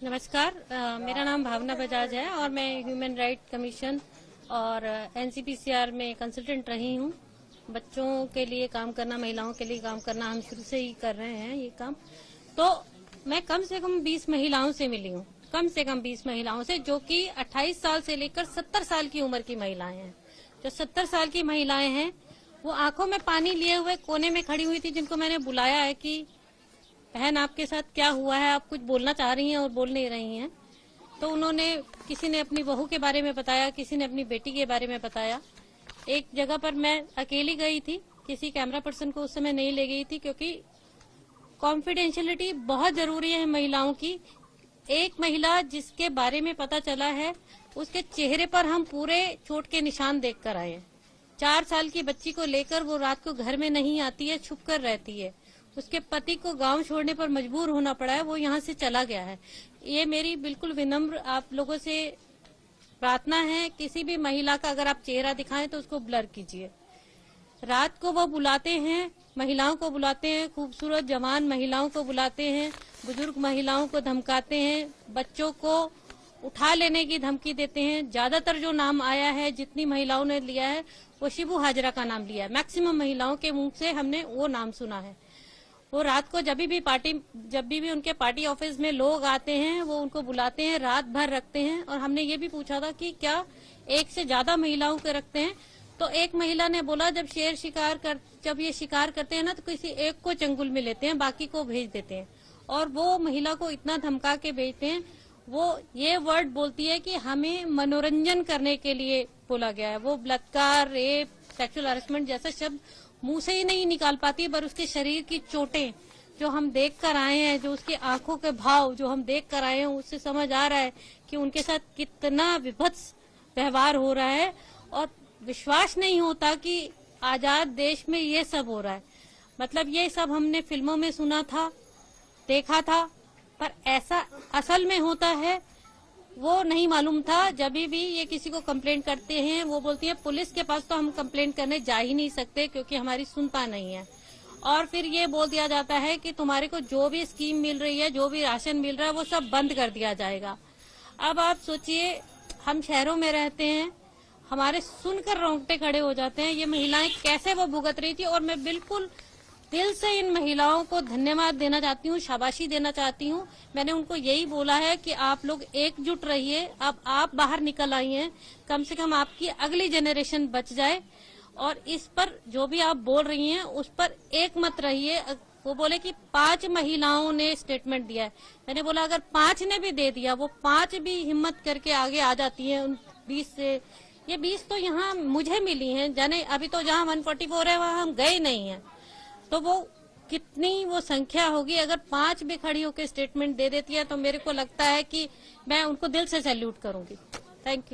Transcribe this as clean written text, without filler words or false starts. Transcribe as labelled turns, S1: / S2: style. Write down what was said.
S1: नमस्कार, मेरा नाम भावना बजाज है और मैं ह्यूमन राइट कमीशन और एनसीपीसीआर में कंसल्टेंट रही हूँ। बच्चों के लिए काम करना, महिलाओं के लिए काम करना हम शुरू से ही कर रहे हैं ये काम। तो मैं कम से कम 20 महिलाओं से मिली हूँ, कम से कम 20 महिलाओं से, जो कि 28 साल से लेकर 70 साल की उम्र की महिलाएं हैं। जो 70 साल की महिलाएं हैं वो आंखों में पानी लिए हुए कोने में खड़ी हुई थी, जिनको मैंने बुलाया है कि बहन आपके साथ क्या हुआ है, आप कुछ बोलना चाह रही हैं और बोल नहीं रही हैं। तो उन्होंने, किसी ने अपनी बहू के बारे में बताया, किसी ने अपनी बेटी के बारे में बताया। एक जगह पर मैं अकेली गई थी, किसी कैमरा पर्सन को उस समय नहीं ले गई थी, क्योंकि कॉन्फिडेंशियलिटी बहुत जरूरी है महिलाओं की। एक महिला जिसके बारे में पता चला है, उसके चेहरे पर हम पूरे चोट के निशान देख कर आए हैं। 4 साल की बच्ची को लेकर वो रात को घर में नहीं आती है, छुप कर रहती है। उसके पति को गांव छोड़ने पर मजबूर होना पड़ा है, वो यहाँ से चला गया है। ये मेरी बिल्कुल विनम्र आप लोगों से प्रार्थना है, किसी भी महिला का अगर आप चेहरा दिखाएं तो उसको ब्लर कीजिए। रात को वो बुलाते हैं, महिलाओं को बुलाते हैं, खूबसूरत जवान महिलाओं को बुलाते हैं, बुजुर्ग महिलाओं को धमकाते हैं, बच्चों को उठा लेने की धमकी देते हैं। ज्यादातर जो नाम आया है, जितनी महिलाओं ने लिया है, वो शिबू हाजरा का नाम लिया है। मैक्सिमम महिलाओं के मुंह से हमने वो नाम सुना है। वो रात को जब भी उनके पार्टी ऑफिस में लोग आते हैं, वो उनको बुलाते हैं, रात भर रखते हैं। और हमने ये भी पूछा था कि क्या एक से ज्यादा महिलाओं को रखते हैं, तो एक महिला ने बोला जब ये शिकार करते हैं ना, तो किसी एक को चंगुल में लेते हैं, बाकी को भेज देते हैं। और वो महिला को इतना धमका के भेजते हैं, वो ये वर्ड बोलती है कि हमें मनोरंजन करने के लिए बोला गया है। वो बलात्कार, रेप, सेक्सुअल हरासमेंट जैसा शब्द मुंह से ही नहीं निकाल पाती, पर उसके शरीर की चोटें जो हम देख कर आए हैं, जो उसकी आंखों के भाव जो हम देख कर आए हैं, उससे समझ आ रहा है कि उनके साथ कितना विभत्स व्यवहार हो रहा है। और विश्वास नहीं होता कि आजाद देश में ये सब हो रहा है। मतलब ये सब हमने फिल्मों में सुना था, देखा था, पर ऐसा असल में होता है वो नहीं मालूम था। जब भी ये किसी को कंप्लेंट करते हैं, वो बोलती है पुलिस के पास तो हम कंप्लेंट करने जा ही नहीं सकते क्योंकि हमारी सुनता नहीं है। और फिर ये बोल दिया जाता है कि तुम्हारे को जो भी स्कीम मिल रही है, जो भी राशन मिल रहा है, वो सब बंद कर दिया जाएगा। अब आप सोचिए, हम शहरों में रहते हैं, हमारे सुनकर रोंगटे खड़े हो जाते हैं। ये महिलाएं कैसे वो भुगत रही थी। और मैं बिल्कुल दिल से इन महिलाओं को धन्यवाद देना चाहती हूँ, शाबाशी देना चाहती हूँ। मैंने उनको यही बोला है कि आप लोग एकजुट रहिए। अब आप बाहर निकल आई हैं, कम से कम आपकी अगली जनरेशन बच जाए। और इस पर जो भी आप बोल रही हैं, उस पर एक मत रहिए। वो बोले कि 5 महिलाओं ने स्टेटमेंट दिया है। मैंने बोला अगर 5 ने भी दे दिया, वो 5 भी हिम्मत करके आगे आ जाती हैं उन 20 से। ये 20 तो यहाँ मुझे मिली हैं, जाने अभी तो जहाँ 144 है वहाँ हम गए नहीं हैं। तो वो कितनी वो संख्या होगी। अगर 5 भी खड़ी होकर स्टेटमेंट दे देती है तो मेरे को लगता है कि मैं उनको दिल से सैल्यूट करूंगी। Thank you.